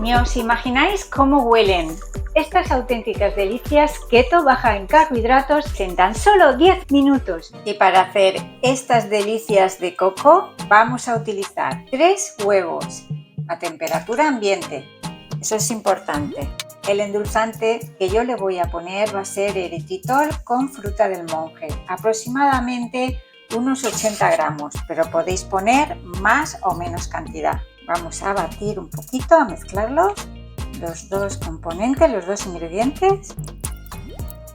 Ni os imagináis cómo huelen. Estas auténticas delicias keto baja en carbohidratos en tan solo 10 minutos. Y para hacer estas delicias de coco vamos a utilizar 3 huevos a temperatura ambiente. Eso es importante. El endulzante que yo le voy a poner va a ser eritritol con fruta del monje, aproximadamente unos 80 gramos, pero podéis poner más o menos cantidad. Vamos a batir un poquito, a mezclarlos, los dos componentes, los dos ingredientes.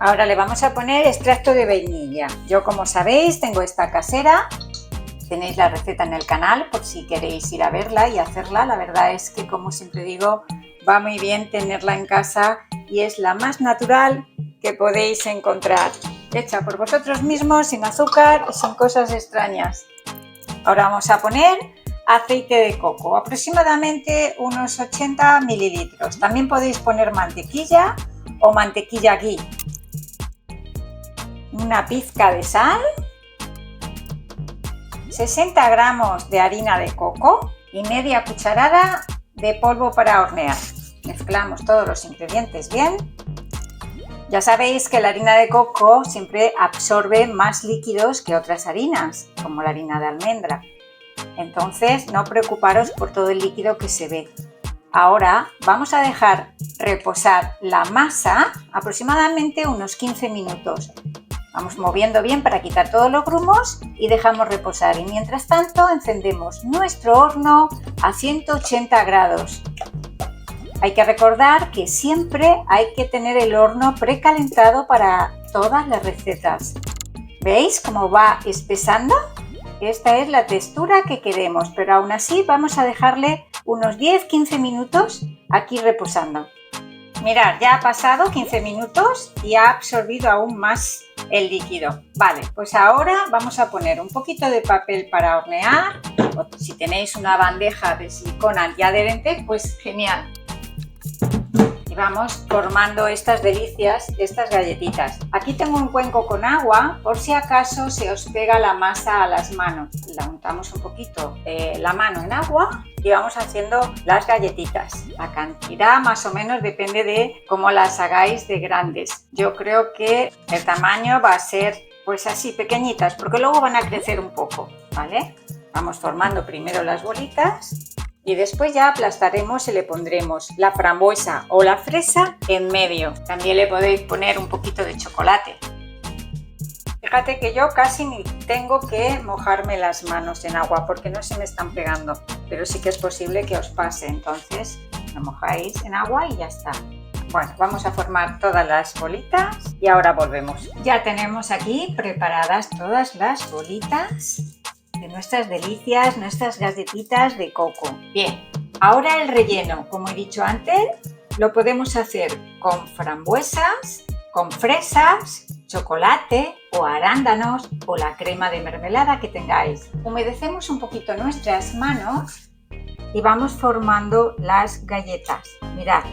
Ahora le vamos a poner extracto de vainilla. Yo, como sabéis, tengo esta casera. Tenéis la receta en el canal por si queréis ir a verla y hacerla. La verdad es que, como siempre digo, va muy bien tenerla en casa y es la más natural que podéis encontrar. Hecha por vosotros mismos, sin azúcar y sin cosas extrañas. Ahora vamos a poner aceite de coco, aproximadamente unos 80 mililitros. También podéis poner mantequilla o mantequilla ghee. Una pizca de sal, 60 gramos de harina de coco y media cucharada de polvo para hornear. Mezclamos todos los ingredientes bien. Ya sabéis que la harina de coco siempre absorbe más líquidos que otras harinas, como la harina de almendra. Entonces, no preocuparos por todo el líquido que se ve. Ahora vamos a dejar reposar la masa aproximadamente unos 15 minutos. Vamos moviendo bien para quitar todos los grumos y dejamos reposar. Y mientras tanto, encendemos nuestro horno a 180 grados. Hay que recordar que siempre hay que tener el horno precalentado para todas las recetas. ¿Veis cómo va espesando? Esta es la textura que queremos, pero aún así vamos a dejarle unos 10-15 minutos aquí reposando. Mirad, ya ha pasado 15 minutos y ha absorbido aún más el líquido. Vale, pues ahora vamos a poner un poquito de papel para hornear. O si tenéis una bandeja de silicona y adherente, pues genial. Y vamos formando estas delicias, estas galletitas. Aquí tengo un cuenco con agua por si acaso se os pega la masa a las manos. La untamos un poquito la mano en agua y vamos haciendo las galletitas. La cantidad más o menos depende de cómo las hagáis de grandes. Yo creo que el tamaño va a ser pues así pequeñitas porque luego van a crecer un poco, ¿vale? Vamos formando primero las bolitas. Y después ya aplastaremos y le pondremos la frambuesa o la fresa en medio. También le podéis poner un poquito de chocolate. Fíjate que yo casi ni tengo que mojarme las manos en agua porque no se me están pegando. Pero sí que es posible que os pase. Entonces lo mojáis en agua y ya está. Bueno, vamos a formar todas las bolitas y ahora volvemos. Ya tenemos aquí preparadas todas las bolitas de nuestras delicias, nuestras galletitas de coco. Bien, ahora el relleno, como he dicho antes, lo podemos hacer con frambuesas, con fresas, chocolate o arándanos o la crema de mermelada que tengáis. Humedecemos un poquito nuestras manos y vamos formando las galletas. Mirad,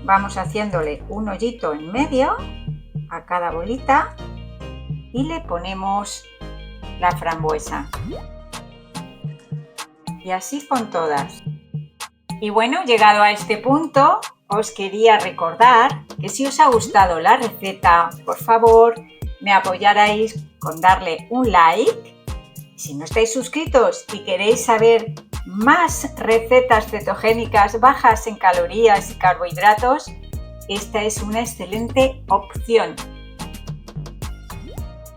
vamos haciéndole un hoyito en medio a cada bolita y le ponemos la frambuesa y así con todas. Y bueno, llegado a este punto os quería recordar que si os ha gustado la receta, por favor me apoyarais con darle un like. Si no estáis suscritos y queréis saber más recetas cetogénicas bajas en calorías y carbohidratos, esta es una excelente opción.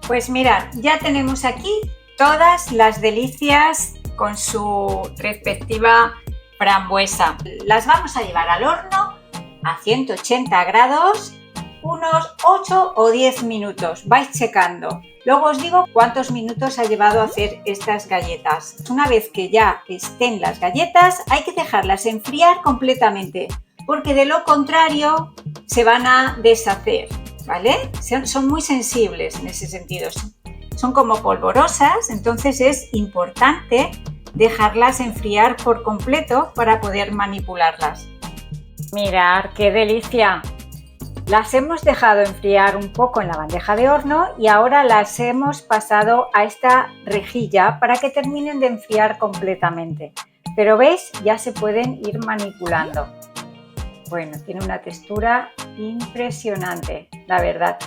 Pues mirad, ya tenemos aquí todas las delicias con su respectiva frambuesa. Las vamos a llevar al horno a 180 grados unos 8 o 10 minutos. Vais checando. Luego os digo cuántos minutos ha llevado a hacer estas galletas. Una vez que ya estén las galletas, hay que dejarlas enfriar completamente, porque de lo contrario se van a deshacer. ¿Vale? Son muy sensibles en ese sentido, son como polvorosas, entonces es importante dejarlas enfriar por completo para poder manipularlas. Mirad qué delicia. Las hemos dejado enfriar un poco en la bandeja de horno y ahora las hemos pasado a esta rejilla para que terminen de enfriar completamente. pero ¿veis? Ya se pueden ir manipulando. Bueno, tiene una textura impresionante, la verdad.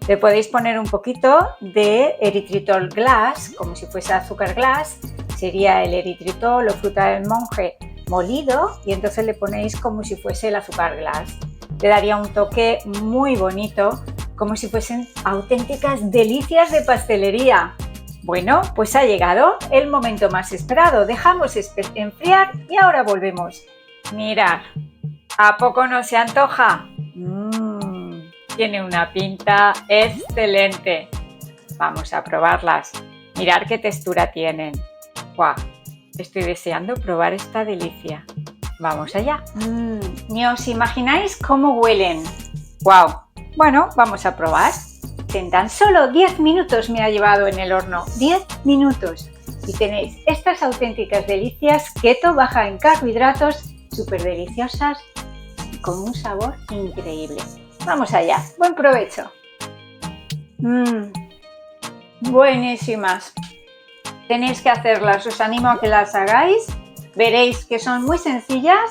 Le podéis poner un poquito de eritritol glass, como si fuese azúcar glass. Sería el eritritol o fruta del monje molido y entonces le ponéis como si fuese el azúcar glass. Le daría un toque muy bonito, como si fuesen auténticas delicias de pastelería. Bueno, pues ha llegado el momento más esperado. Dejamos enfriar y ahora volvemos. Mirad, ¿a poco no se antoja? Tiene una pinta excelente. Vamos a probarlas. Mirad qué textura tienen. ¡Guau! Estoy deseando probar esta delicia. Vamos allá. Ni os imagináis cómo huelen. ¡Guau! Bueno, vamos a probar. En tan solo 10 minutos me ha llevado en el horno. 10 minutos. Y tenéis estas auténticas delicias keto, baja en carbohidratos, súper deliciosas y con un sabor increíble. Vamos allá. Buen provecho. Buenísimas. Tenéis que hacerlas. Os animo a que las hagáis. Veréis que son muy sencillas.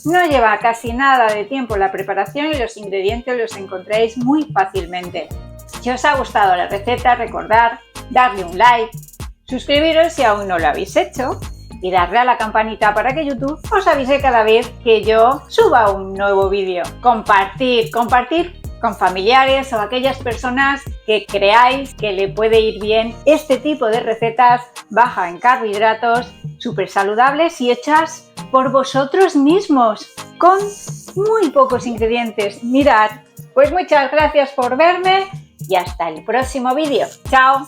No lleva casi nada de tiempo la preparación y los ingredientes los encontráis muy fácilmente. Si os ha gustado la receta, recordad darle un like, suscribiros si aún no lo habéis hecho y darle a la campanita para que YouTube os avise cada vez que yo suba un nuevo vídeo. Compartir con familiares o aquellas personas que creáis que le puede ir bien este tipo de recetas baja en carbohidratos, súper saludables y hechas por vosotros mismos, con muy pocos ingredientes. Mirad, pues muchas gracias por verme y hasta el próximo vídeo. ¡Chao!